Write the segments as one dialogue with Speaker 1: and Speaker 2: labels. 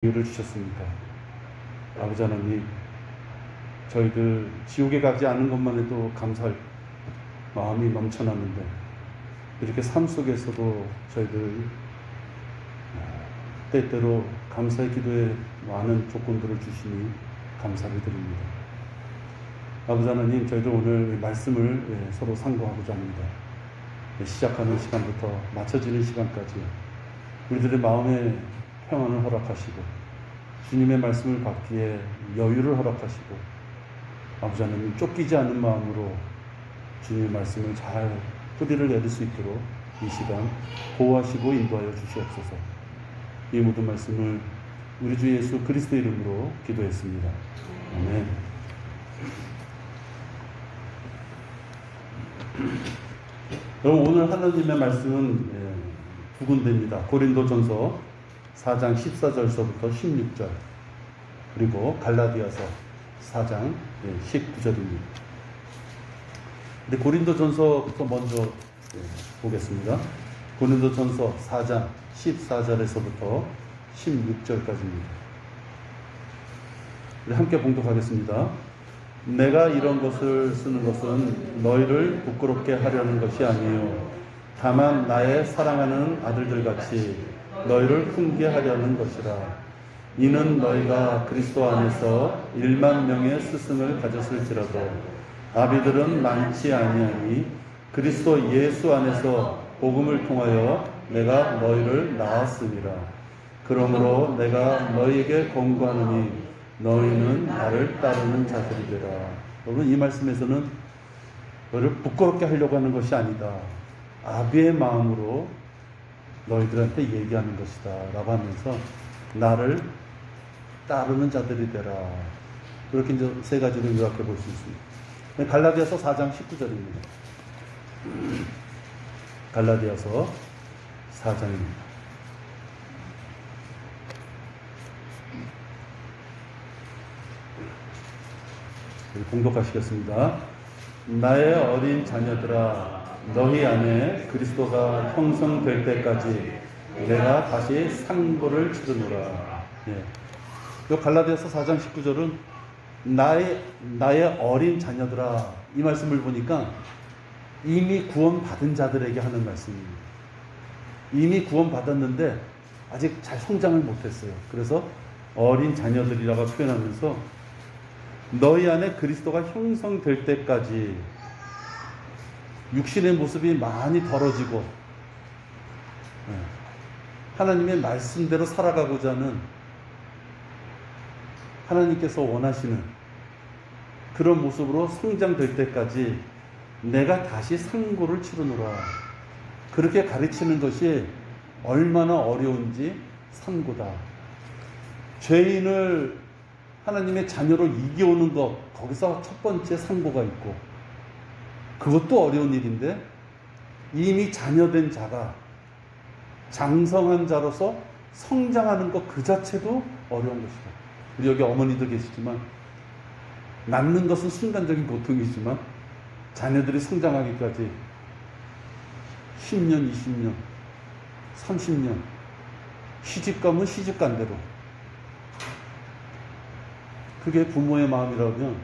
Speaker 1: 기회를 주셨습니까? 아버지 하나님, 저희들 지옥에 가지 않는 것만 해도 감사할 마음이 넘쳐나는데 이렇게 삶 속에서도 저희들 때때로 감사의 기도에 많은 조건들을 주시니 감사를 드립니다. 아버지 하나님, 저희들 오늘 말씀을 서로 상고하고자 합니다. 시작하는 시간부터 마쳐지는 시간까지 우리들의 마음에 평안을 허락하시고 주님의 말씀을 받기에 여유를 허락하시고 아버지 하나님, 쫓기지 않는 마음으로 주님의 말씀을 잘 뿌리를 내릴 수 있도록 이 시간 보호하시고 인도하여 주시옵소서. 이 모든 말씀을 우리 주 예수 그리스도의 이름으로 기도했습니다. 아멘. 여러분, 오늘 하나님의 말씀은 두 군데입니다. 고린도전서 4장 14절서부터 16절, 그리고 갈라디아서 4장 19절입니다. 근데 고린도전서부터 먼저 보겠습니다. 고린도전서 4장 14절에서부터 16절까지입니다. 우리 함께 봉독하겠습니다. 내가 이런 것을 쓰는 것은 너희를 부끄럽게 하려는 것이 아니요 다만 나의 사랑하는 아들들같이 너희를 훈계하려는 것이라. 이는 너희가 그리스도 안에서 1만 명의 스승을 가졌을지라도 아비들은 많지 아니하니 그리스도 예수 안에서 복음을 통하여 내가 너희를 낳았으니라. 그러므로 내가 너희에게 권고하노니 너희는 나를 따르는 자들이 되라. 여러분, 이 말씀에서는 너희를 부끄럽게 하려고 하는 것이 아니다, 아비의 마음으로 너희들한테 얘기하는 것이다 라고 하면서 나를 따르는 자들이 되라, 그렇게 이제 세 가지로 요약해 볼 수 있습니다. 갈라디아서 4장 19절입니다. 갈라디아서 4장입니다. 봉독하시겠습니다. 나의 어린 자녀들아, 너희 안에 그리스도가 형성될 때까지 내가 다시 상고를 치르노라. 갈라디아서 4장 19절은 나의 어린 자녀들아, 이 말씀을 보니까 이미 구원받은 자들에게 하는 말씀입니다. 이미 구원받았는데 아직 잘 성장을 못했어요. 그래서 어린 자녀들이라고 표현하면서 너희 안에 그리스도가 형성될 때까지 육신의 모습이 많이 더러지고 하나님의 말씀대로 살아가고자 하는 하나님께서 원하시는 그런 모습으로 성장될 때까지 내가 다시 상고를 치르노라. 그렇게 가르치는 것이 얼마나 어려운지 상고다. 죄인을 하나님의 자녀로 이겨오는 것, 거기서 첫 번째 상고가 있고, 그것도 어려운 일인데 이미 자녀된 자가 장성한 자로서 성장하는 것 그 자체도 어려운 것이다. 우리 여기 어머니도 계시지만 낳는 것은 순간적인 고통이지만 자녀들이 성장하기까지 10년, 20년, 30년, 시집가면 시집간대로, 그게 부모의 마음이라면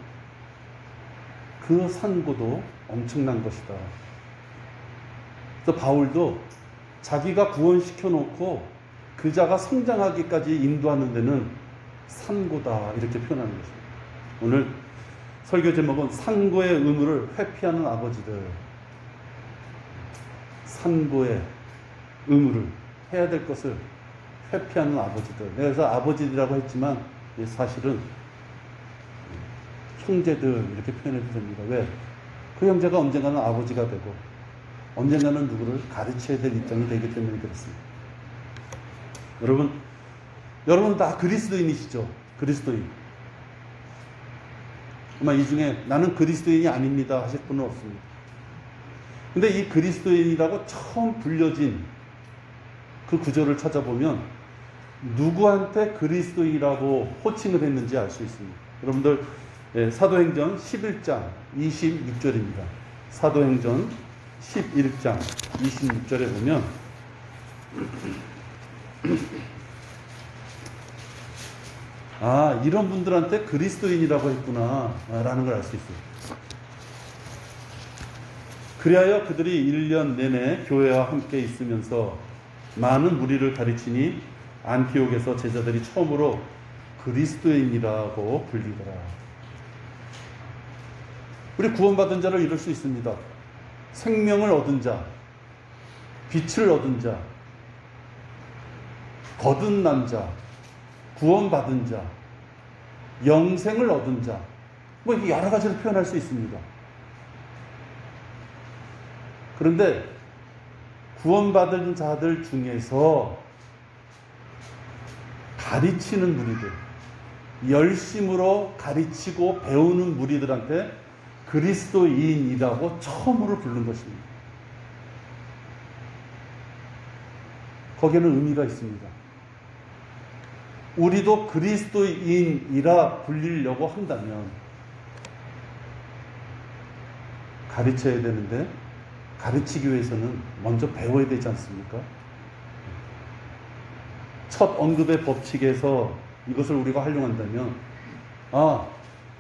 Speaker 1: 그 상고도 엄청난 것이다. 그래서 바울도 자기가 구원시켜 놓고 그 자가 성장하기까지 인도하는 데는 상고다, 이렇게 표현하는 것입니다. 오늘 설교 제목은 상고의 의무를 회피하는 아버지들. 상고의 의무를, 해야 될 것을 회피하는 아버지들. 그래서 아버지들이라고 했지만 사실은 형제들, 이렇게 표현해도 됩니다. 왜? 그 형제가 언젠가는 아버지가 되고 언젠가는 누구를 가르쳐야 될 입장이 되기 때문에 그렇습니다. 여러분 다 그리스도인이시죠? 그리스도인. 아마 이 중에 나는 그리스도인이 아닙니다 하실 분은 없습니다. 근데 이 그리스도인이라고 처음 불려진 그 구절을 찾아보면 누구한테 그리스도인이라고 호칭을 했는지 알 수 있습니다. 여러분들 사도행전 11장 26절입니다. 사도행전 11장 26절에 보면 아, 이런 분들한테 그리스도인이라고 했구나 라는 걸 알 수 있어요. 그리하여 그들이 1년 내내 교회와 함께 있으면서 많은 무리를 가르치니 안티옥에서 제자들이 처음으로 그리스도인이라고 불리더라. 우리 구원받은 자를 이룰 수 있습니다. 생명을 얻은 자, 빛을 얻은 자, 거듭난 자, 구원받은 자, 영생을 얻은 자, 뭐 이렇게 여러 가지로 표현할 수 있습니다. 그런데 구원받은 자들 중에서 가르치는 무리들, 열심으로 가르치고 배우는 무리들한테 그리스도인이라고 처음으로 부른 것입니다. 거기에는 의미가 있습니다. 우리도 그리스도인이라 불리려고 한다면 가르쳐야 되는데, 가르치기 위해서는 먼저 배워야 되지 않습니까? 첫 언급의 법칙에서 이것을 우리가 활용한다면,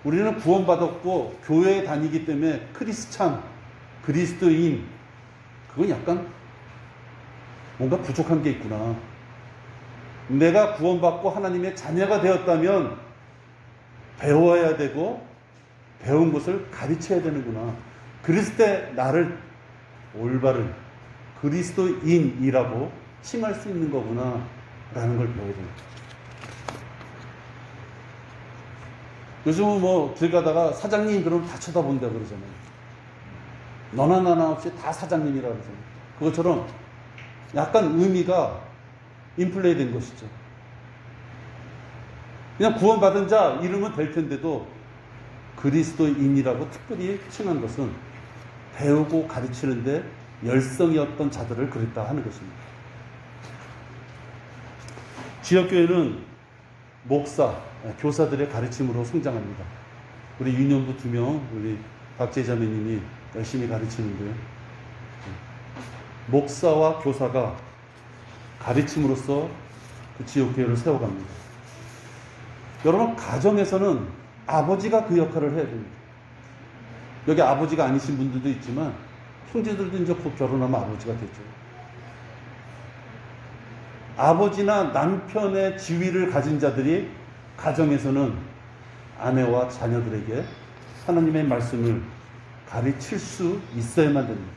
Speaker 1: 우리는 구원받았고 교회에 다니기 때문에 크리스찬, 그리스도인, 그건 약간 뭔가 부족한 게 있구나. 내가 구원받고 하나님의 자녀가 되었다면 배워야 되고 배운 것을 가르쳐야 되는구나. 그랬을 때 나를 올바른 그리스도인이라고 칭할 수 있는 거구나 라는 걸 배워야 됩니다. 요즘은 뭐 길 가다가 사장님 그러면 다 쳐다본다고 그러잖아요. 너나 나나 없이 다 사장님이라고 그러잖아요. 그것처럼 약간 의미가 인플레이 된 것이죠. 그냥 구원받은 자 이름은 될 텐데도 그리스도인이라고 특별히 칭한 것은 배우고 가르치는데 열성이었던 자들을 그랬다 하는 것입니다. 지역교회는 목사, 교사들의 가르침으로 성장합니다. 우리 유년부 2명, 우리 박재자매님이 열심히 가르치는데요. 목사와 교사가 가르침으로써 그 지역교회를 세워갑니다. 여러분, 가정에서는 아버지가 그 역할을 해야 됩니다. 여기 아버지가 아니신 분들도 있지만 형제들도 이제 곧 결혼하면 아버지가 되죠. 아버지나 남편의 지위를 가진 자들이 가정에서는 아내와 자녀들에게 하나님의 말씀을 가르칠 수 있어야만 됩니다.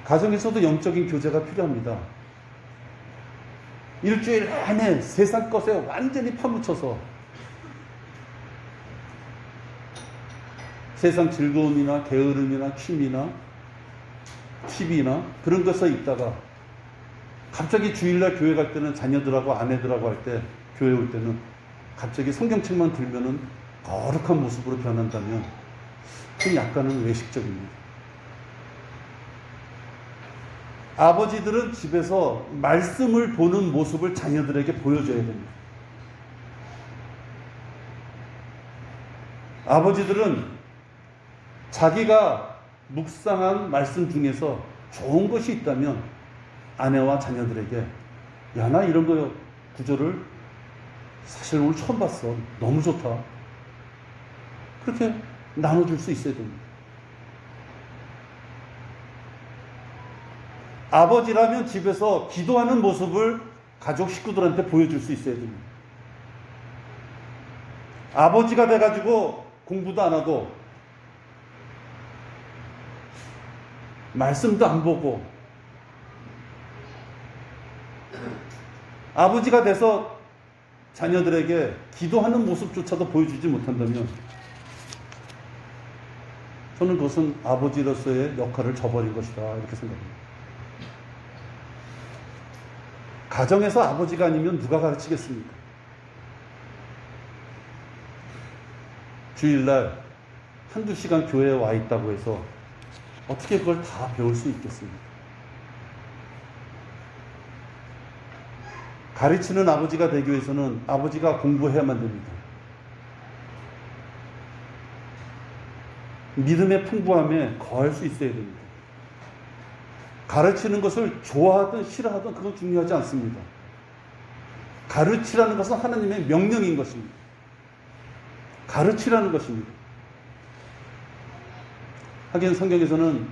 Speaker 1: 가정에서도 영적인 교제가 필요합니다. 일주일 내내 세상 것에 완전히 파묻혀서 세상 즐거움이나 게으름이나 취미나 TV나 그런 것에 있다가 갑자기 주일날 교회 갈 때는 자녀들하고 아내들하고 할 때 교회 올 때는 갑자기 성경책만 들면은 거룩한 모습으로 변한다면 그건 약간은 외식적입니다. 아버지들은 집에서 말씀을 보는 모습을 자녀들에게 보여줘야 됩니다. 아버지들은 자기가 묵상한 말씀 중에서 좋은 것이 있다면 아내와 자녀들에게 야, 나 이런 거 구절을 사실 오늘 처음 봤어. 너무 좋다. 그렇게 나눠줄 수 있어야 됩니다. 아버지라면 집에서 기도하는 모습을 가족 식구들한테 보여줄 수 있어야 됩니다. 아버지가 돼가지고 공부도 안 하고 말씀도 안 보고 아버지가 돼서 자녀들에게 기도하는 모습조차도 보여주지 못한다면 저는 그것은 아버지로서의 역할을 저버린 것이다 이렇게 생각합니다. 가정에서 아버지가 아니면 누가 가르치겠습니까? 주일날 한두 시간 교회에 와 있다고 해서 어떻게 그걸 다 배울 수 있겠습니까? 가르치는 아버지가 되기 위해서는 아버지가 공부해야만 됩니다. 믿음의 풍부함에 거할 수 있어야 됩니다. 가르치는 것을 좋아하든 싫어하든 그건 중요하지 않습니다. 가르치라는 것은 하나님의 명령인 것입니다. 가르치라는 것입니다. 하긴 성경에서는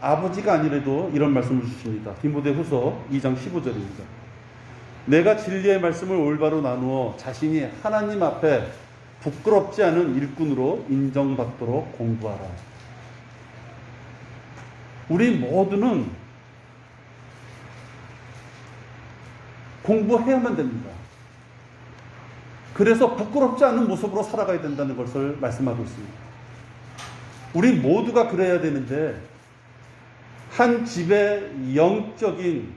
Speaker 1: 아버지가 아니래도 이런 말씀을 주십니다. 디모데후서 2장 15절입니다. 내가 진리의 말씀을 올바로 나누어 자신이 하나님 앞에 부끄럽지 않은 일꾼으로 인정받도록 공부하라. 우리 모두는 공부해야만 됩니다. 그래서 부끄럽지 않은 모습으로 살아가야 된다는 것을 말씀하고 있습니다. 우리 모두가 그래야 되는데 한 집의 영적인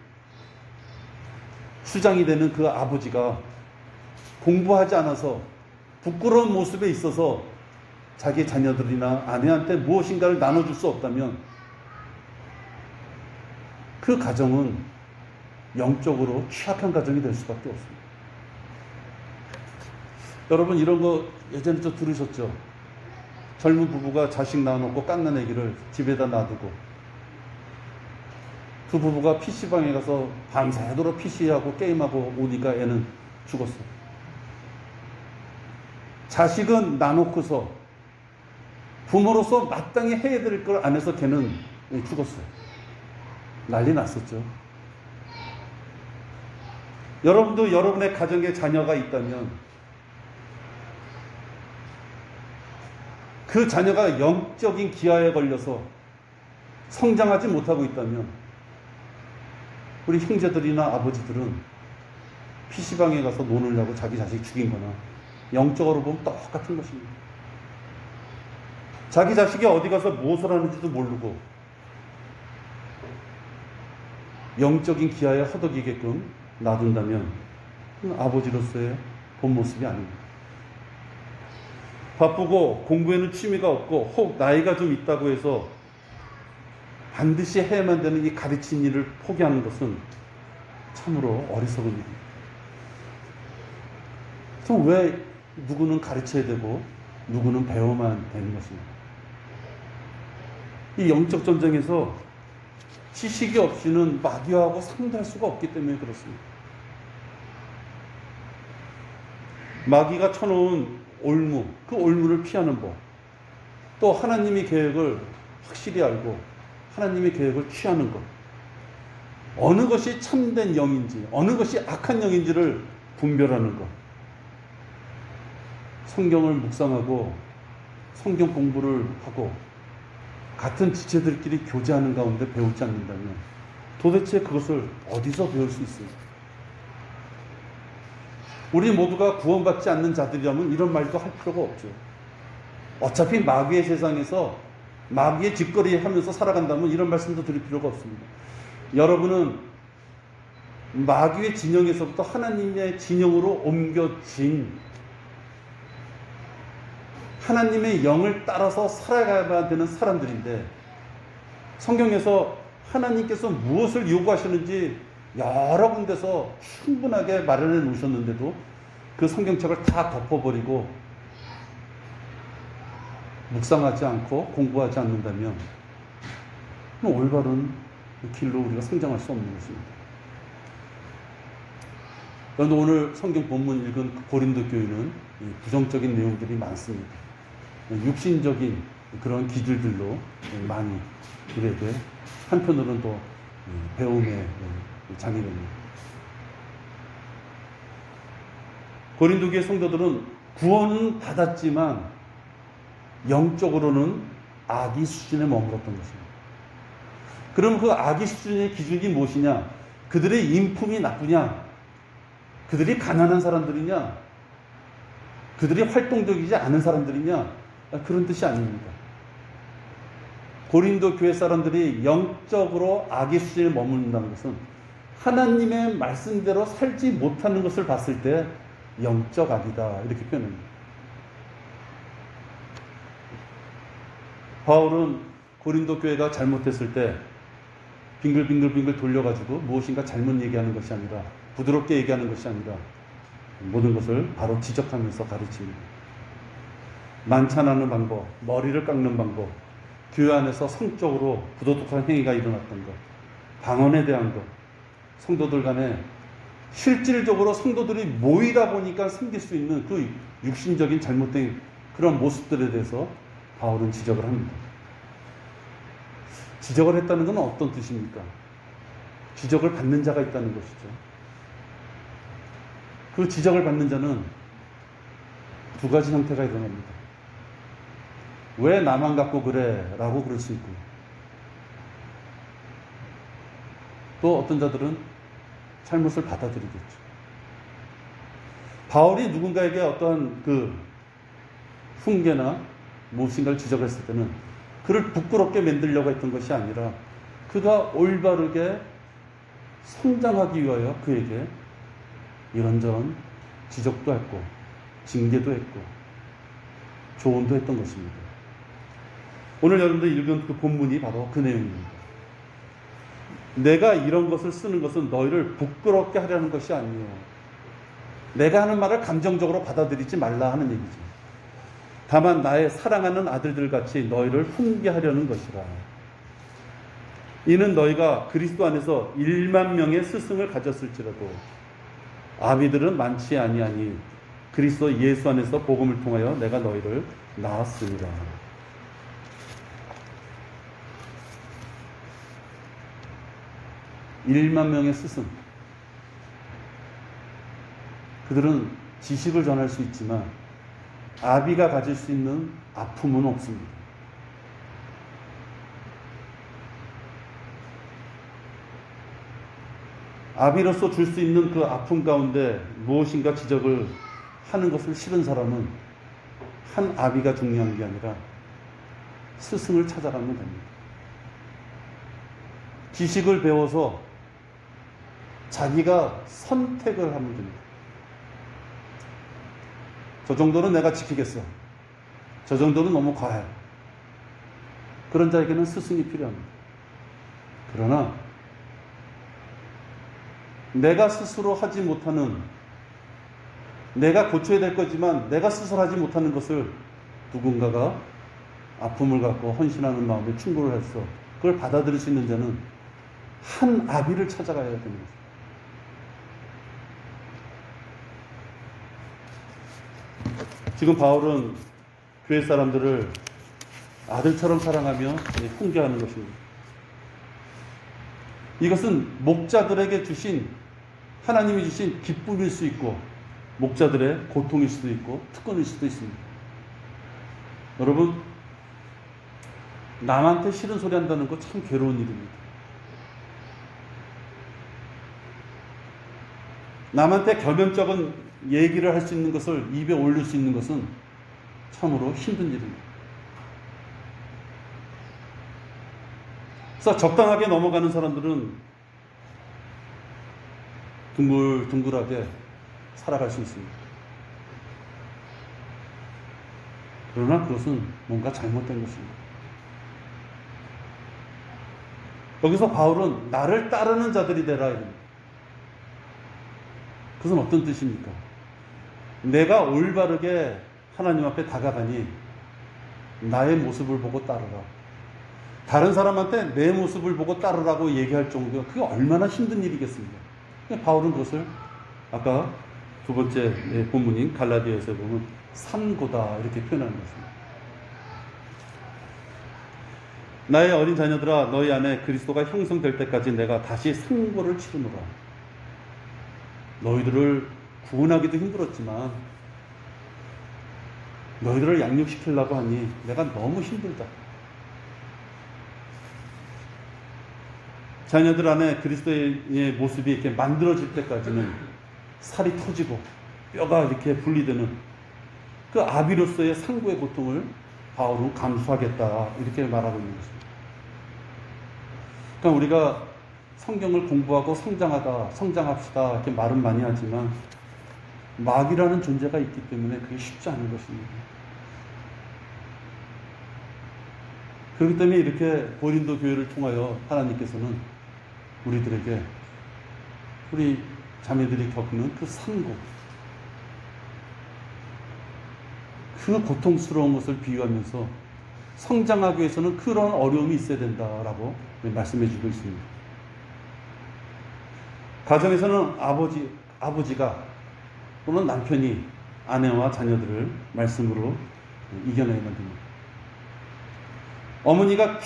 Speaker 1: 수장이 되는 그 아버지가 공부하지 않아서 부끄러운 모습에 있어서 자기 자녀들이나 아내한테 무엇인가를 나눠줄 수 없다면 그 가정은 영적으로 취약한 가정이 될 수밖에 없습니다. 여러분 이런 거 예전에 좀 들으셨죠? 젊은 부부가 자식 낳아놓고 갓난 아기를 집에다 놔두고 그 부부가 PC방에 가서 밤새도록 PC하고 게임하고 오니까 애는 죽었어. 자식은 놔놓고서 부모로서 마땅히 해야 될 걸 안 해서 걔는 죽었어요. 난리 났었죠. 여러분도 여러분의 가정에 자녀가 있다면 그 자녀가 영적인 기아에 걸려서 성장하지 못하고 있다면 우리 형제들이나 아버지들은 PC방에 가서 노느냐고 자기 자식 죽인 거나 영적으로 보면 똑같은 것입니다. 자기 자식이 어디 가서 무엇을 하는지도 모르고 영적인 기아에 허덕이게끔 놔둔다면 아버지로서의 본 모습이 아닙니다. 바쁘고 공부에는 취미가 없고 혹 나이가 좀 있다고 해서 반드시 해야만 되는 이 가르친 일을 포기하는 것은 참으로 어리석은 일입니다. 그래서 왜 누구는 가르쳐야 되고 누구는 배워만 되는 것입니다. 이 영적 전쟁에서 지식이 없이는 마귀하고 상대할 수가 없기 때문에 그렇습니다. 마귀가 쳐놓은 올무, 그 올무를 피하는 법, 또 하나님의 계획을 확실히 알고 하나님의 계획을 취하는 것, 어느 것이 참된 영인지 어느 것이 악한 영인지를 분별하는 것, 성경을 묵상하고 성경 공부를 하고 같은 지체들끼리 교제하는 가운데 배우지 않는다면 도대체 그것을 어디서 배울 수 있습니까? 우리 모두가 구원받지 않는 자들이라면 이런 말도 할 필요가 없죠. 어차피 마귀의 세상에서 마귀의 짓거리 하면서 살아간다면 이런 말씀도 드릴 필요가 없습니다. 여러분은 마귀의 진영에서부터 하나님의 진영으로 옮겨진 하나님의 영을 따라서 살아가야 되는 사람들인데, 성경에서 하나님께서 무엇을 요구하시는지 여러 군데서 충분하게 마련해 놓으셨는데도 그 성경책을 다 덮어버리고 묵상하지 않고 공부하지 않는다면 올바른 길로 우리가 성장할 수 없는 것입니다. 그런데 오늘 성경 본문 읽은 고린도 교회는 부정적인 내용들이 많습니다. 육신적인 그런 기질들로 많이 우리에게 한편으로는 또 배움의 장애입니다. 고린도 교회 성도들은 구원은 받았지만 영적으로는 악의 수준에 머물렀던 것입니다. 그럼 그 악의 수준의 기준이 무엇이냐? 그들의 인품이 나쁘냐? 그들이 가난한 사람들이냐? 그들이 활동적이지 않은 사람들이냐? 그런 뜻이 아닙니다. 고린도 교회 사람들이 영적으로 악의 수준에 머무른다는 것은 하나님의 말씀대로 살지 못하는 것을 봤을 때 영적 악이다, 이렇게 표현합니다. 바울은 고린도 교회가 잘못했을 때 빙글빙글 돌려가지고 무엇인가 잘못 얘기하는 것이 아니라, 부드럽게 얘기하는 것이 아니라 모든 것을 바로 지적하면서 가르칩니다. 만찬하는 방법, 머리를 깎는 방법, 교회 안에서 성적으로 부도덕한 행위가 일어났던 것, 방언에 대한 것, 성도들 간에 실질적으로 성도들이 모이다 보니까 생길 수 있는 그 육신적인 잘못된 그런 모습들에 대해서 바울은 지적을 합니다. 지적을 했다는 건 어떤 뜻입니까? 지적을 받는 자가 있다는 것이죠. 그 지적을 받는 자는 두 가지 형태가 일어납니다. 왜 나만 갖고 그래? 라고 그럴 수 있고, 또 어떤 자들은 잘못을 받아들이겠죠. 바울이 누군가에게 어떠한 그 훈계나 무엇인가를 지적했을 때는 그를 부끄럽게 만들려고 했던 것이 아니라 그가 올바르게 성장하기 위하여 그에게 이런저런 지적도 했고 징계도 했고 조언도 했던 것입니다. 오늘 여러분들 읽은 그 본문이 바로 그 내용입니다. 내가 이런 것을 쓰는 것은 너희를 부끄럽게 하려는 것이 아니에요. 내가 하는 말을 감정적으로 받아들이지 말라 하는 얘기죠. 다만 나의 사랑하는 아들들 같이 너희를 훈계하려는 것이라. 이는 너희가 그리스도 안에서 1만 명의 스승을 가졌을지라도 아비들은 많지 아니하니 그리스도 예수 안에서 복음을 통하여 내가 너희를 낳았으니라. 1만 명의 스승. 그들은 지식을 전할 수 있지만 아비가 가질 수 있는 아픔은 없습니다. 아비로서 줄 수 있는 그 아픔 가운데 무엇인가 지적을 하는 것을 싫은 사람은 한 아비가 중요한 게 아니라 스승을 찾아가면 됩니다. 지식을 배워서 자기가 선택을 하면 됩니다. 저 정도는 내가 지키겠어. 저 정도는 너무 과해. 그런 자에게는 스승이 필요합니다. 그러나 내가 스스로 하지 못하는, 내가 고쳐야 될 거지만 내가 스스로 하지 못하는 것을 누군가가 아픔을 갖고 헌신하는 마음에 충고를 해서 그걸 받아들일 수 있는 자는 한 아비를 찾아가야 되는 것입니다. 지금 바울은 교회 사람들을 아들처럼 사랑하며 훈계하는 것입니다. 이것은 목자들에게 주신, 하나님이 주신 기쁨일 수 있고 목자들의 고통일 수도 있고 특권일 수도 있습니다. 여러분, 남한테 싫은 소리 한다는 거 참 괴로운 일입니다. 남한테 겸연쩍은 얘기를 할 수 있는 것을 입에 올릴 수 있는 것은 참으로 힘든 일입니다. 그래서 적당하게 넘어가는 사람들은 둥글둥글하게 살아갈 수 있습니다. 그러나 그것은 뭔가 잘못된 것입니다. 여기서 바울은 나를 따르는 자들이 되라 이럽니다. 그것은 어떤 뜻입니까? 내가 올바르게 하나님 앞에 다가가니 나의 모습을 보고 따르라. 다른 사람한테 내 모습을 보고 따르라고 얘기할 정도가 그게 얼마나 힘든 일이겠습니까? 바울은 그것을 아까 두 번째 본문인 갈라디아에서 보면 산고다 이렇게 표현하는 것입니다. 나의 어린 자녀들아, 너희 안에 그리스도가 형성될 때까지 내가 다시 상고를 치르노라. 너희들을 구원하기도 힘들었지만 너희들을 양육시키려고 하니 내가 너무 힘들다. 자녀들 안에 그리스도의 모습이 이렇게 만들어질 때까지는 살이 터지고 뼈가 이렇게 분리되는 그 아비로서의 상고의 고통을 바울은 감수하겠다 이렇게 말하고 있는 것입니다. 그러니까 우리가 성경을 공부하고 성장합시다 이렇게 말은 많이 하지만 마귀라는 존재가 있기 때문에 그게 쉽지 않은 것입니다. 그렇기 때문에 이렇게 고린도 교회를 통하여 하나님께서는 우리들에게 우리 자매들이 겪는 그 상고, 그 고통스러운 것을 비유하면서 성장하기 위해서는 그런 어려움이 있어야 된다라고 말씀해 주고 있습니다. 가정에서는 아버지가 또는 남편이 아내와 자녀들을 말씀으로 이겨내야만 됩니다. 어머니가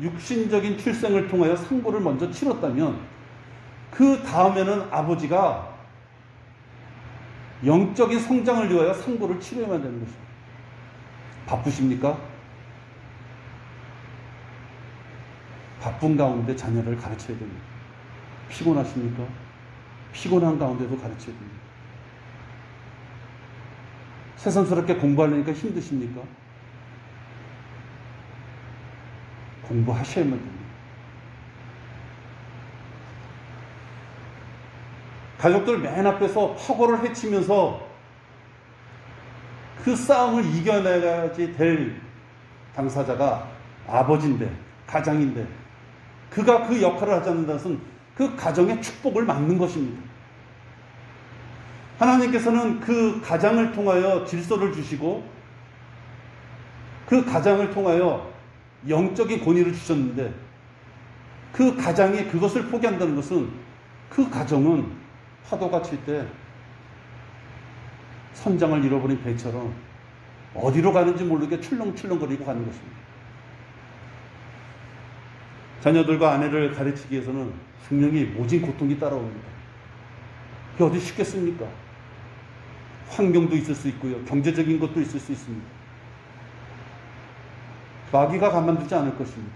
Speaker 1: 육신적인 출생을 통하여 상고를 먼저 치렀다면 그 다음에는 아버지가 영적인 성장을 위하여 상고를 치러야만 되는 것입니다. 바쁘십니까? 바쁜 가운데 자녀를 가르쳐야 됩니다. 피곤하십니까? 피곤한 가운데도 가르쳐야 됩니다. 새삼스럽게 공부하려니까 힘드십니까? 공부하셔야만 됩니다. 가족들 맨 앞에서 파고를 헤치면서 그 싸움을 이겨내야지 될 당사자가 아버지인데, 가장인데, 그가 그 역할을 하지 않는 것은 그 가정의 축복을 막는 것입니다. 하나님께서는 그 가장을 통하여 질서를 주시고 그 가장을 통하여 영적인 권위를 주셨는데 그 가장이 그것을 포기한다는 것은 그 가정은 파도가 칠 때 선장을 잃어버린 배처럼 어디로 가는지 모르게 출렁출렁거리고 가는 것입니다. 자녀들과 아내를 가르치기 위해서는 분명히 모진 고통이 따라옵니다. 그게 어디 쉽겠습니까? 환경도 있을 수 있고요. 경제적인 것도 있을 수 있습니다. 마귀가 가만두지 않을 것입니다.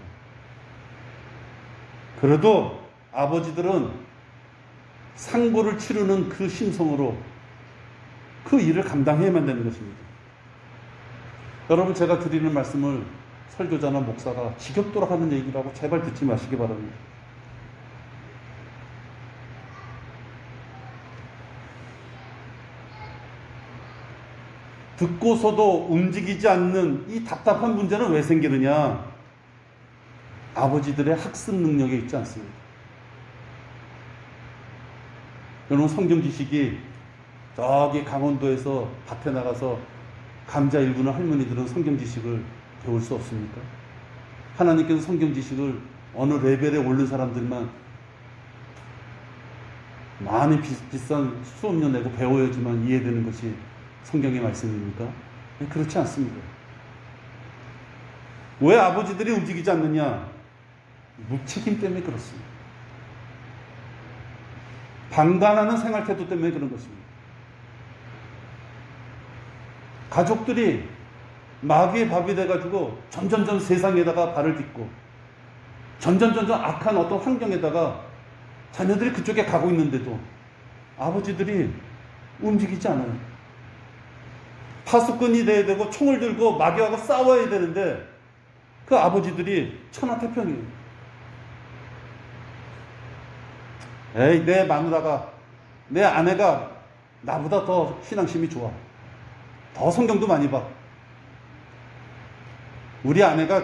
Speaker 1: 그래도 아버지들은 상고를 치르는 그 심성으로 그 일을 감당해야만 되는 것입니다. 여러분, 제가 드리는 말씀을 설교자나 목사가 지겹도록 하는 얘기라고 제발 듣지 마시기 바랍니다. 듣고서도 움직이지 않는 이 답답한 문제는 왜 생기느냐? 아버지들의 학습 능력에 있지 않습니다. 여러분, 성경 지식이 저기 강원도에서 밭에 나가서 감자 일구는 할머니들은 성경 지식을 배울 수 없습니까? 하나님께서 성경 지식을 어느 레벨에 오른 사람들만 많이 비싼 수업료 내고 배워야지만 이해되는 것이 성경의 말씀입니까? 그렇지 않습니다. 왜 아버지들이 움직이지 않느냐? 무책임 때문에 그렇습니다. 방관하는 생활 태도 때문에 그런 것입니다. 가족들이 마귀의 밥이 돼가지고 점점점 세상에다가 발을 딛고 점점점 악한 어떤 환경에다가 자녀들이 그쪽에 가고 있는데도 아버지들이 움직이지 않아요. 파수꾼이 돼야 되고 총을 들고 마귀하고 싸워야 되는데 그 아버지들이 천하태평이에요. 에이, 내 마누라가, 내 아내가 나보다 더 신앙심이 좋아. 더 성경도 많이 봐. 우리 아내가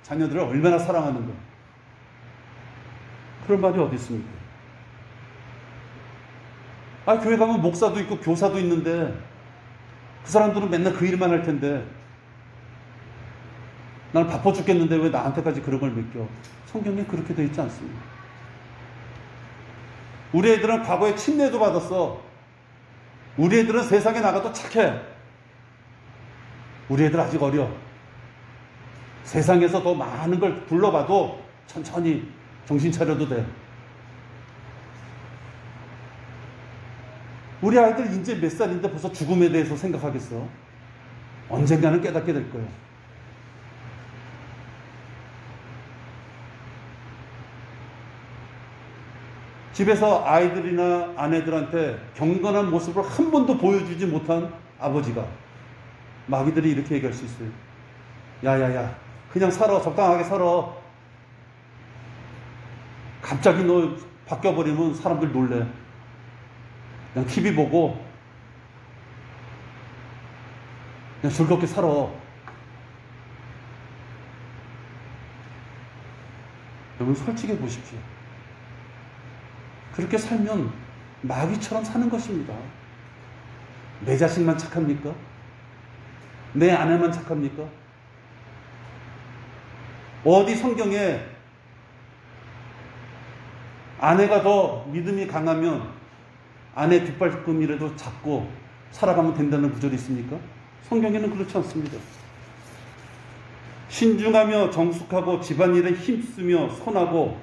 Speaker 1: 자녀들을 얼마나 사랑하는가. 그런 말이 어디 있습니까? 교회 가면 목사도 있고 교사도 있는데 그 사람들은 맨날 그 일만 할 텐데 나는 바빠 죽겠는데 왜 나한테까지 그런 걸 맡겨? 성경에 그렇게 되어 있지 않습니다. 우리 애들은 과거에 침례도 받았어. 우리 애들은 세상에 나가도 착해. 우리 애들 아직 어려. 세상에서 더 많은 걸 불러봐도 천천히 정신 차려도 돼. 우리 아이들 이제 몇 살인데 벌써 죽음에 대해서 생각하겠어? 언젠가는 깨닫게 될 거예요. 집에서 아이들이나 아내들한테 경건한 모습을 한 번도 보여주지 못한 아버지가 마귀들이 이렇게 얘기할 수 있어요. 야야야, 그냥 살아. 적당하게 살아. 갑자기 너 바뀌어버리면 사람들 놀래. 그냥 TV 보고 그냥 즐겁게 살아. 여러분, 솔직히 보십시오. 그렇게 살면 마귀처럼 사는 것입니다. 내 자식만 착합니까? 내 아내만 착합니까? 어디 성경에 아내가 더 믿음이 강하면 아내 뒷발꿈이라도 잡고 살아가면 된다는 구절이 있습니까? 성경에는 그렇지 않습니다. 신중하며 정숙하고 집안일에 힘쓰며 선하고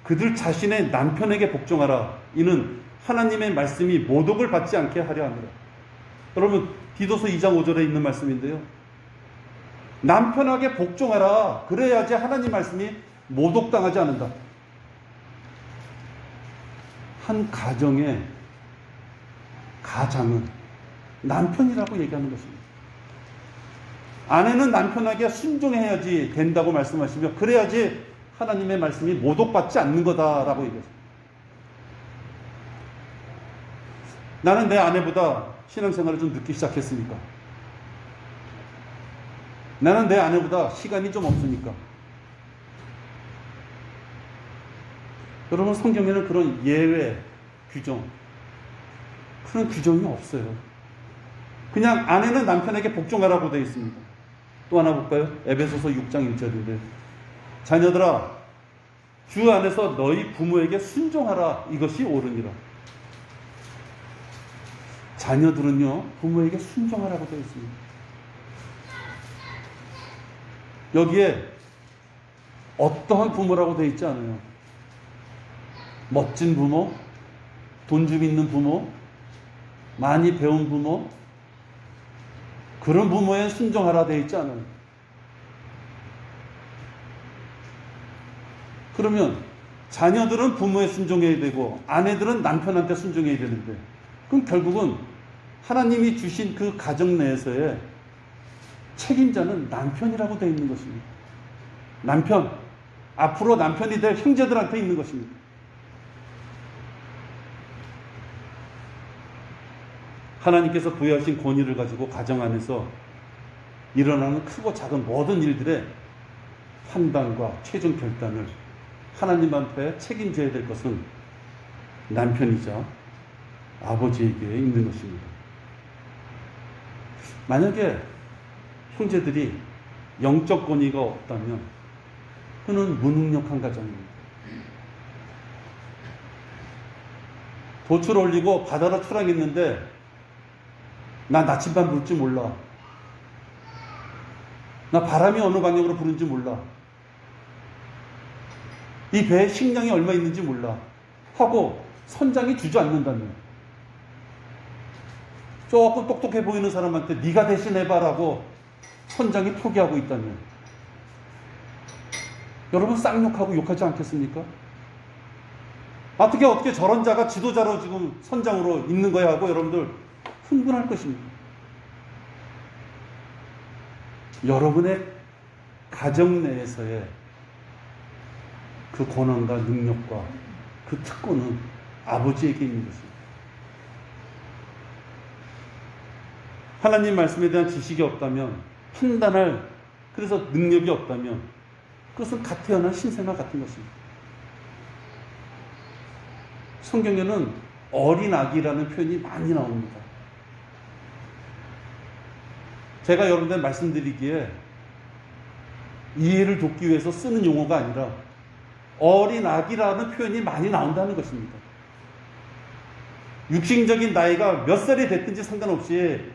Speaker 1: 그들 자신의 남편에게 복종하라. 이는 하나님의 말씀이 모독을 받지 않게 하려 합니다. 여러분, 디도서 2장 5절에 있는 말씀인데요. 남편에게 복종하라. 그래야지 하나님 말씀이 모독당하지 않는다. 한 가정의 가장은 남편이라고 얘기하는 것입니다. 아내는 남편에게 순종해야지 된다고 말씀하시며 그래야지 하나님의 말씀이 모독받지 않는 거다라고 얘기했습니다. 나는 내 아내보다 신앙생활을 좀 늦게 시작했으니까, 나는 내 아내보다 시간이 좀 없으니까. 여러분, 성경에는 그런 예외 규정, 그런 규정이 없어요. 그냥 아내는 남편에게 복종하라고 되어 있습니다. 또 하나 볼까요? 에베소서 6장 1절인데 자녀들아 주 안에서 너희 부모에게 순종하라. 이것이 옳으니라. 자녀들은요 부모에게 순종하라고 되어 있습니다. 여기에 어떠한 부모라고 되어 있지 않아요. 멋진 부모, 돈 좀 있는 부모, 많이 배운 부모, 그런 부모에 순종하라 되어 있지 않아요. 그러면 자녀들은 부모에 순종해야 되고 아내들은 남편한테 순종해야 되는데, 그럼 결국은 하나님이 주신 그 가정 내에서의 책임자는 남편이라고 되어 있는 것입니다. 남편, 앞으로 남편이 될 형제들한테 있는 것입니다. 하나님께서 부여하신 권위를 가지고 가정 안에서 일어나는 크고 작은 모든 일들의 판단과 최종 결단을 하나님 앞에 책임져야 될 것은 남편이자 아버지에게 있는 것입니다. 만약에 형제들이 영적 권위가 없다면 그는 무능력한 가정입니다. 돛을 올리고 바다로 출항했는데 나 나침반 불 줄 몰라, 나 바람이 어느 방향으로 부는지 몰라, 이 배에 식량이 얼마 있는지 몰라 하고 선장이 주저앉는다면, 조금 똑똑해 보이는 사람한테 네가 대신해봐라고 선장이 포기하고 있다면 여러분 쌍욕하고 욕하지 않겠습니까? 어떻게 저런 자가 지도자로 지금 선장으로 있는 거야 하고 여러분들 흥분할 것입니다. 여러분의 가정 내에서의 그 권한과 능력과 그 특권은 아버지에게 있는 것입니다. 하나님 말씀에 대한 지식이 없다면, 판단할 그래서 능력이 없다면 그것은 갓 태어난 신생아 같은 것입니다. 성경에는 어린 아기라는 표현이 많이 나옵니다. 제가 여러분들 말씀드리기에 이해를 돕기 위해서 쓰는 용어가 아니라 어린 아기라는 표현이 많이 나온다는 것입니다. 육신적인 나이가 몇 살이 됐든지 상관없이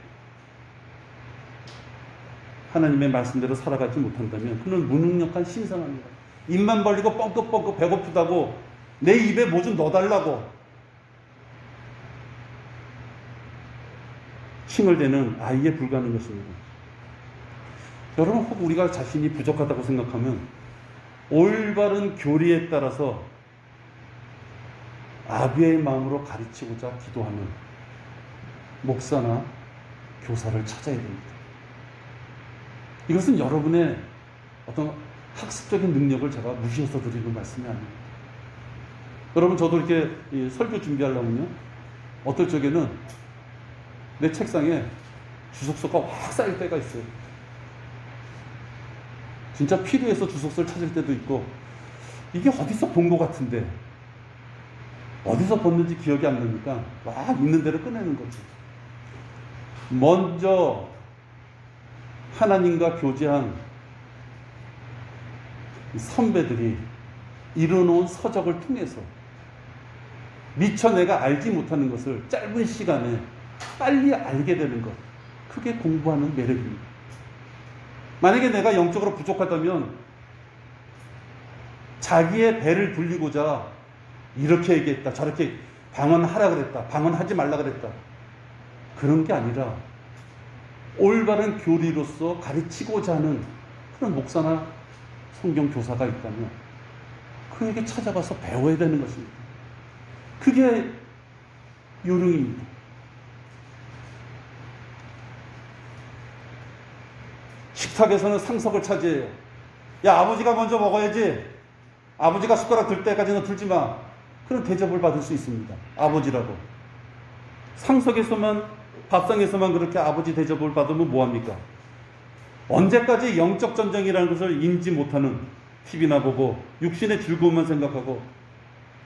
Speaker 1: 하나님의 말씀대로 살아가지 못한다면 그는 무능력한 신성합니다. 입만 벌리고 뻥긋뻥긋 배고프다고 내 입에 뭐 좀 넣어달라고 칭얼대는 아이에 불과한 것입니다. 여러분, 혹 우리가 자신이 부족하다고 생각하면 올바른 교리에 따라서 아비의 마음으로 가르치고자 기도하는 목사나 교사를 찾아야 됩니다. 이것은 여러분의 어떤 학습적인 능력을 제가 무시해서 드리는 말씀이 아닙니다. 여러분, 저도 이렇게 설교 준비하려면요, 어떨 적에는 내 책상에 주석서가 확 쌓일 때가 있어요. 진짜 필요해서 주석서를 찾을 때도 있고, 이게 어디서 본 것 같은데 어디서 봤는지 기억이 안 나니까 막 있는 대로 꺼내는 거죠. 먼저 하나님과 교제한 선배들이 이뤄놓은 서적을 통해서 미처 내가 알지 못하는 것을 짧은 시간에 빨리 알게 되는 것, 그게 공부하는 매력입니다. 만약에 내가 영적으로 부족하다면 자기의 배를 불리고자 이렇게 얘기했다, 저렇게 방언하라 그랬다, 방언하지 말라 그랬다, 그런 게 아니라 올바른 교리로서 가르치고자 하는 그런 목사나 성경 교사가 있다면 그에게 찾아가서 배워야 되는 것입니다. 그게 요령입니다. 식탁에서는 상석을 차지해요. 야, 아버지가 먼저 먹어야지. 아버지가 숟가락 들 때까지는 들지 마. 그런 대접을 받을 수 있습니다. 아버지라고. 상석에서만, 밥상에서만 그렇게 아버지 대접을 받으면 뭐합니까? 언제까지 영적 전쟁이라는 것을 인지 못하는, TV나 보고 육신의 즐거움만 생각하고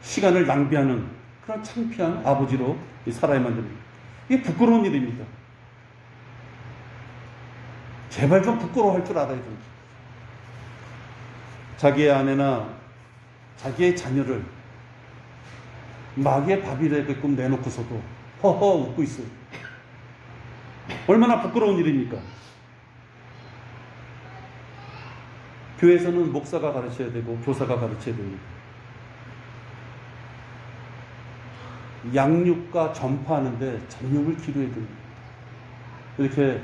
Speaker 1: 시간을 낭비하는 그런 창피한 아버지로 살아야만 됩니다. 이게 부끄러운 일입니다. 제발 좀 부끄러워할 줄 알아야 됩니다. 자기의 아내나 자기의 자녀를 마귀의 밥이 되게끔 내놓고서도 허허 웃고 있어요. 얼마나 부끄러운 일입니까? 교회에서는 목사가 가르쳐야 되고 교사가 가르쳐야 됩니다. 양육과 전파하는데 전념을 기울여야 됩니다. 이렇게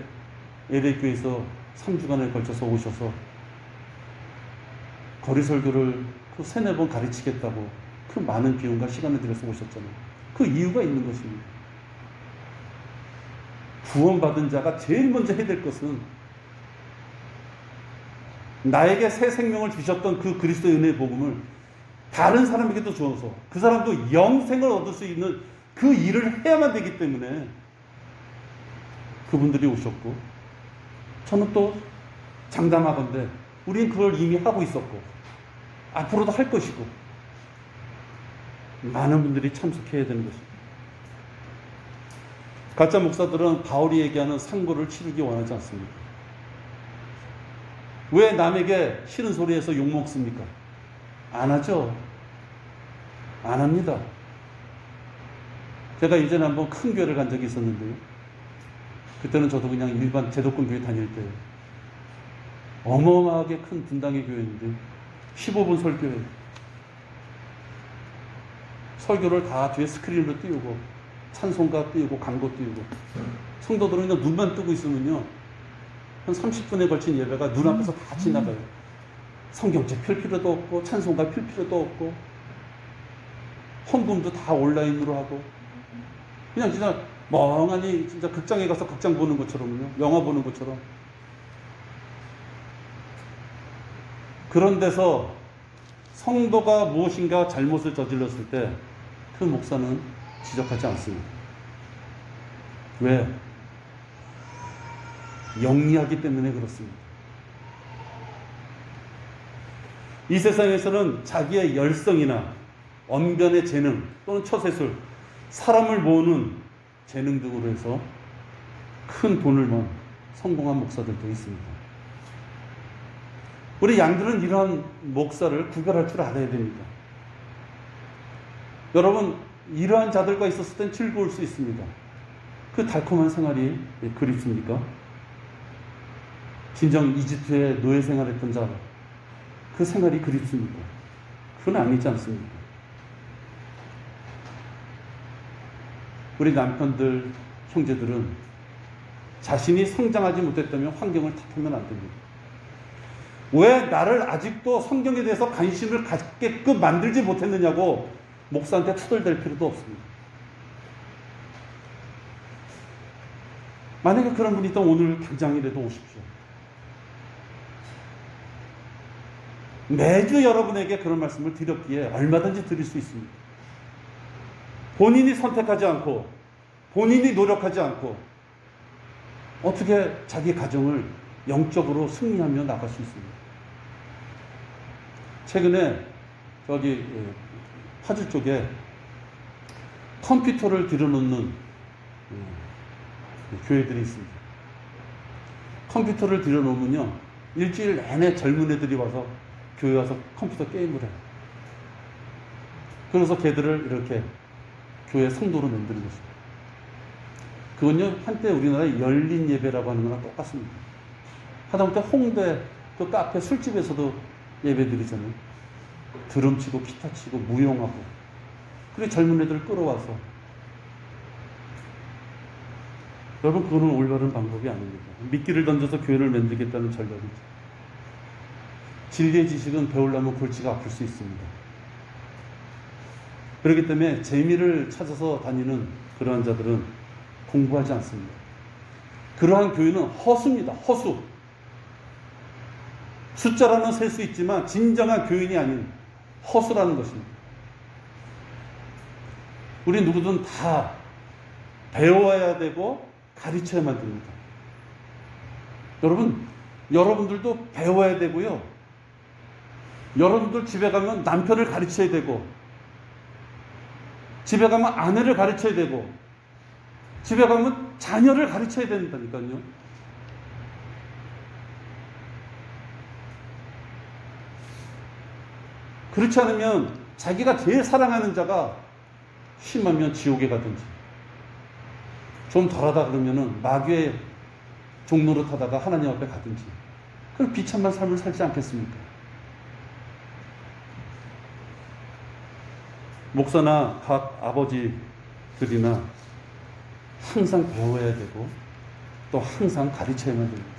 Speaker 1: LA교회에서 3주간에 걸쳐서 오셔서 거리 설교를 그 3-4번 가르치겠다고 그 많은 비용과 시간을 들여서 오셨잖아요. 그 이유가 있는 것입니다. 구원받은 자가 제일 먼저 해야 될 것은 나에게 새 생명을 주셨던 그 그리스도의 은혜의 복음을 다른 사람에게도 주어서 그 사람도 영생을 얻을 수 있는 그 일을 해야만 되기 때문에 그분들이 오셨고, 저는 또 장담하건대 우리는 그걸 이미 하고 있었고 앞으로도 할 것이고 많은 분들이 참석해야 되는 것입니다. 가짜 목사들은 바울이 얘기하는 상고를 치르기 원하지 않습니다. 왜 남에게 싫은 소리해서 욕먹습니까? 안 하죠. 안 합니다. 제가 이전에 한번 큰 교회를 간 적이 있었는데요. 그때는 저도 그냥 일반 제도권 교회 다닐 때 어마어마하게 큰 분당의 교회인데 15분 설교예요. 설교를 다 뒤에 스크린으로 띄우고 찬송가 띄우고 광고 띄우고 성도들은 그냥 눈만 뜨고 있으면요 한 30분에 걸친 예배가 눈앞에서 다 지나가요. 성경책 펼 필요도 없고 찬송가 펼 필요도 없고 헌금도 다 온라인으로 하고 그냥 진짜 멍하니 진짜 극장에 가서 극장 보는 것처럼요, 영화 보는 것처럼. 그런 데서 성도가 무엇인가 잘못을 저질렀을 때 그 목사는 지적하지 않습니다. 왜? 영리하기 때문에 그렇습니다. 이 세상에서는 자기의 열성이나 언변의 재능 또는 처세술, 사람을 모으는 재능 등으로 해서 큰 돈을 번 성공한 목사들도 있습니다. 우리 양들은 이러한 목사를 구별할 줄 알아야 됩니다. 여러분, 이러한 자들과 있었을 땐 즐거울 수 있습니다. 그 달콤한 생활이 그립습니까? 진정 이집트에 노예 생활했던 자, 그 생활이 그립습니까? 그건 아니지 않습니까? 우리 남편들, 형제들은 자신이 성장하지 못했다면 환경을 탓하면 안 됩니다. 왜 나를 아직도 성경에 대해서 관심을 갖게끔 만들지 못했느냐고 목사한테 투덜댈 필요도 없습니다. 만약에 그런 분이 있다면 오늘 당장이라도 오십시오. 매주 여러분에게 그런 말씀을 드렸기에 얼마든지 드릴 수 있습니다. 본인이 선택하지 않고 본인이 노력하지 않고 어떻게 자기 가정을 영적으로 승리하며 나갈 수 있습니까? 최근에 저기 파주 쪽에 컴퓨터를 들여놓는 교회들이 있습니다. 컴퓨터를 들여놓으면요 일주일 내내 젊은 애들이 와서 교회 와서 컴퓨터 게임을 해요. 그래서 걔들을 이렇게 교회 성도로 만드는 것입니다. 그건요, 한때 우리나라의 열린 예배라고 하는 거랑 똑같습니다. 하다못해 홍대 그 카페 술집에서도 예배 드리잖아요. 드럼 치고 기타 치고 무용하고, 그리고 젊은 애들 끌어와서. 여러분, 그거는 올바른 방법이 아닙니다. 미끼를 던져서 교회를 만들겠다는 전략이죠. 진리의 지식은 배우려면 골치가 아플 수 있습니다. 그렇기 때문에 재미를 찾아서 다니는 그러한 자들은 공부하지 않습니다. 그러한 교회는 허수입니다. 허수. 숫자로는 셀 수 있지만 진정한 교인이 아닌 허수라는 것입니다. 우리 누구든 다 배워야 되고 가르쳐야만 됩니다. 여러분들도 배워야 되고요. 여러분들 집에 가면 남편을 가르쳐야 되고, 집에 가면 아내를 가르쳐야 되고, 집에 가면 자녀를 가르쳐야 된다니까요. 그렇지 않으면 자기가 제일 사랑하는 자가 심하면 지옥에 가든지, 좀 덜하다 그러면은 마귀의 종로로 타다가 하나님 앞에 가든지, 그럼 비참한 삶을 살지 않겠습니까? 목사나 각 아버지들이나 항상 배워야 되고 또 항상 가르쳐야만 됩니다.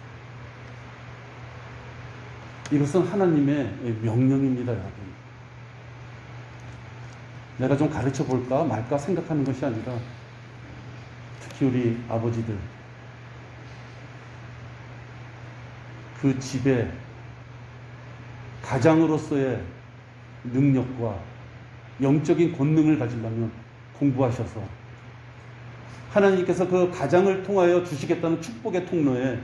Speaker 1: 이것은 하나님의 명령입니다, 여러분. 내가 좀 가르쳐 볼까 말까 생각하는 것이 아니라, 특히 우리 아버지들, 그 집에 가장으로서의 능력과 영적인 권능을 가지려면 공부하셔서 하나님께서 그 가장을 통하여 주시겠다는 축복의 통로에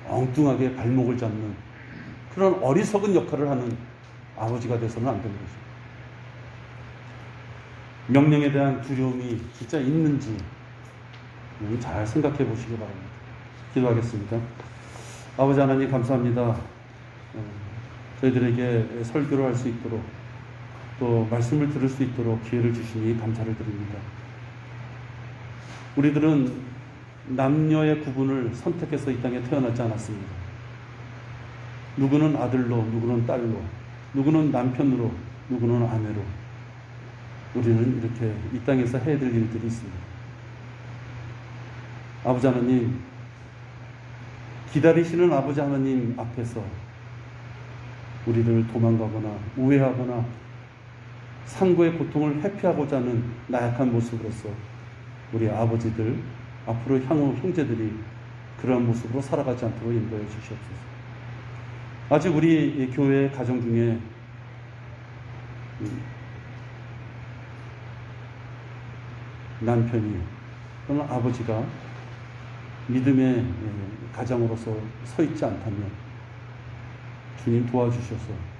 Speaker 1: 엉뚱하게 발목을 잡는 그런 어리석은 역할을 하는 아버지가 돼서는 안 되는 것입니다. 명령에 대한 두려움이 진짜 있는지 잘 생각해 보시기 바랍니다. 기도하겠습니다. 아버지 하나님, 감사합니다. 저희들에게 설교를 할 수 있도록 또 말씀을 들을 수 있도록 기회를 주시니 감사를 드립니다. 우리들은 남녀의 구분을 선택해서 이 땅에 태어나지 않았습니다. 누구는 아들로, 누구는 딸로, 누구는 남편으로, 누구는 아내로, 우리는 이렇게 이 땅에서 해야 될 일들이 있습니다. 아버지 하나님, 기다리시는 아버지 하나님 앞에서 우리를 도망가거나 우회하거나 상고의 고통을 회피하고자 하는 나약한 모습으로서 우리 아버지들, 앞으로 향후 형제들이 그러한 모습으로 살아가지 않도록 인도해 주시옵소서. 아직 우리 교회 가정 중에 남편이 또는 아버지가 믿음의 가장으로서 서 있지 않다면 주님 도와주셔서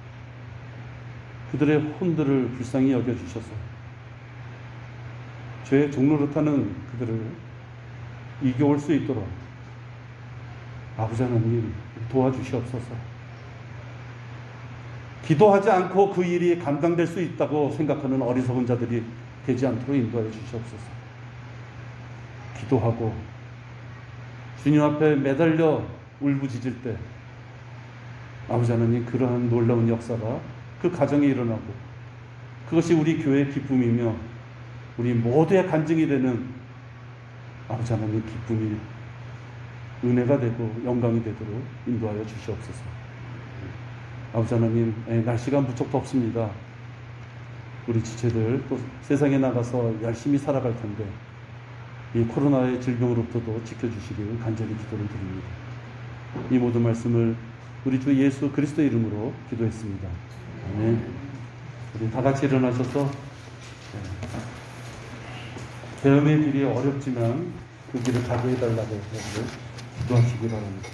Speaker 1: 그들의 혼들을 불쌍히 여겨주셔서 죄의 종로로 타는 그들을 이겨올 수 있도록 아버지 하나님 도와주시옵소서. 기도하지 않고 그 일이 감당될 수 있다고 생각하는 어리석은 자들이 되지 않도록 인도하여 주시옵소서. 기도하고 주님 앞에 매달려 울부짖을 때 아버지 하나님, 그러한 놀라운 역사가 그 가정에 일어나고 그것이 우리 교회의 기쁨이며 우리 모두의 간증이 되는 아버지 하나님 기쁨이 은혜가 되고 영광이 되도록 인도하여 주시옵소서. 아버지 하나님, 날씨가 무척 덥습니다. 우리 지체들 또 세상에 나가서 열심히 살아갈 텐데 이 코로나의 질병으로부터도 지켜주시길 간절히 기도를 드립니다. 이 모든 말씀을 우리 주 예수 그리스도의 이름으로 기도했습니다. 아멘. 우리 다 같이 일어나셔서 계엄의 길이 어렵지만 그 길을 가게 해달라고 기도하시기 바랍니다.